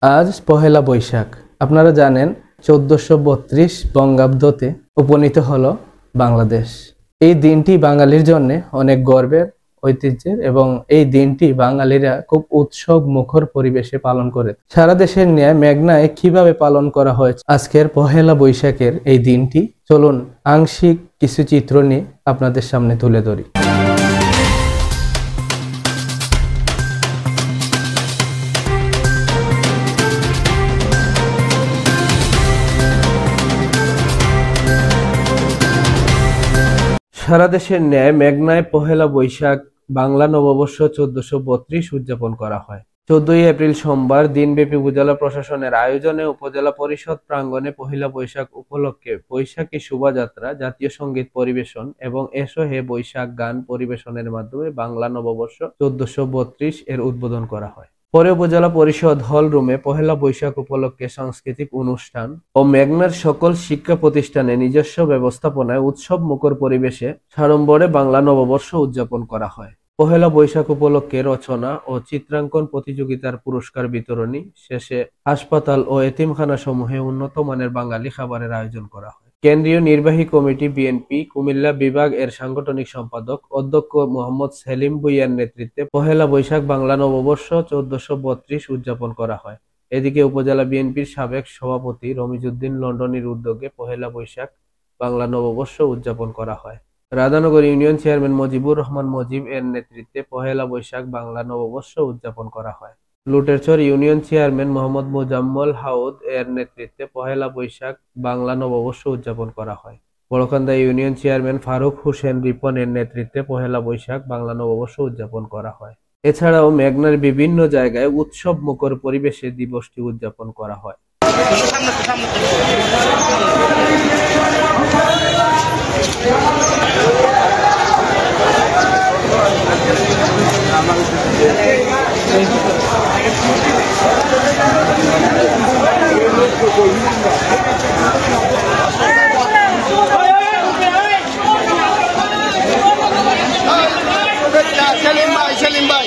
আজ পহেলা বৈশাখ। আপনারা জানেন 1432 বঙ্গাব্দতে উপনীত হলো বাংলাদেশ। এই দিনটি বাঙালির জন্য অনেক গর্বের, ঐতিহ্যের এবং এই দিনটি বাঙালিরা খুব উৎসব মুখর পরিবেশে পালন করে। সারা দেশের ন্যায় মেঘনায় কিভাবে পালন করা হয়েছে আজকের পহেলা বৈশাখের এই দিনটি, চলুন আংশিক কিছু চিত্র নিয়ে আপনাদের সামনে তুলে ধরি। সারা দেশের ন্যায় মেঘনায় পহেলা বৈশাখ বাংলা নববর্ষ 1432 উদযাপন করা হয়। 14 এপ্রিল সোমবার দিনব্যাপী উপজেলা প্রশাসনের আয়োজনে উপজেলা পরিষদ প্রাঙ্গণে পহেলা বৈশাখ উপলক্ষে বৈশাখী শোভাযাত্রা, জাতীয় সঙ্গীত পরিবেশন এবং এসো হে বৈশাখ গান পরিবেশনের মাধ্যমে বাংলা নববর্ষ 1432 এর উদ্বোধন করা হয়। পরে উপজেলা পরিষদ হল রুমে পহেলা বৈশাখ উপলক্ষে সাংস্কৃতিক অনুষ্ঠান ও মেঘনার সকল শিক্ষা প্রতিষ্ঠানে নিজস্ব ব্যবস্থাপনায় উৎসব মুখর পরিবেশে সাড়ম্বরে বাংলা নববর্ষ উদযাপন করা হয়। পহেলা বৈশাখ উপলক্ষে রচনা ও চিত্রাঙ্কন প্রতিযোগিতার পুরস্কার বিতরণী শেষে হাসপাতাল ও এতিমখানা সমূহে উন্নত মানের বাঙালি খাবারের আয়োজন করা হয়। কেন্দ্রীয় নির্বাহী কমিটি বিএনপি কুমিল্লা বিভাগ এর সাংগঠনিক সম্পাদক অধ্যক্ষ মোহাম্মদ সেলিম ভূঁইয়ার নেতৃত্বে পহেলা বৈশাখ বাংলা নববর্ষ 1432 উদযাপন করা হয়। এদিকে উপজেলা বিএনপির সাবেক সভাপতি রমিজউদ্দিন লন্ডনের উদ্যোগে পহেলা বৈশাখ বাংলা নববর্ষ উদযাপন করা হয়। রাধানগর ইউনিয়ন চেয়ারম্যান মজিবুর রহমান মজিব এর নেতৃত্বে পহেলা বৈশাখ বাংলা নববর্ষ উদযাপন করা হয়। লুটেরচর ইউনিয়ন চেয়ারম্যান মোহাম্মদ মোজাম্মল হাউদ এর নেতৃত্বে পহেলা বৈশাখ বাংলা নববর্ষ উদযাপন করা হয়। বড়কান্দা ইউনিয়ন চেয়ারম্যান ফারুক হোসেন রিপন এর নেতৃত্বে পহেলা বৈশাখ বাংলা নববর্ষ উদযাপন করা হয়। এছাড়াও মেঘনার বিভিন্ন জায়গায় উৎসব মুখর পরিবেশে দিবসটি উদযাপন করা হয়। সেলিম ভাই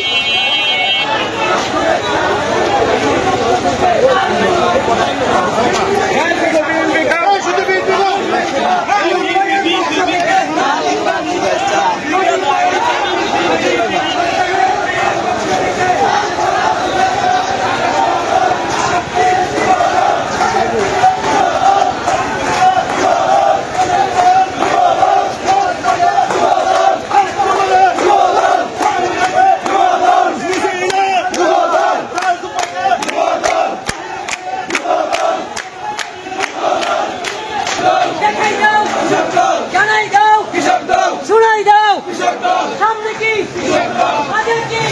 সামনে কি আগে কি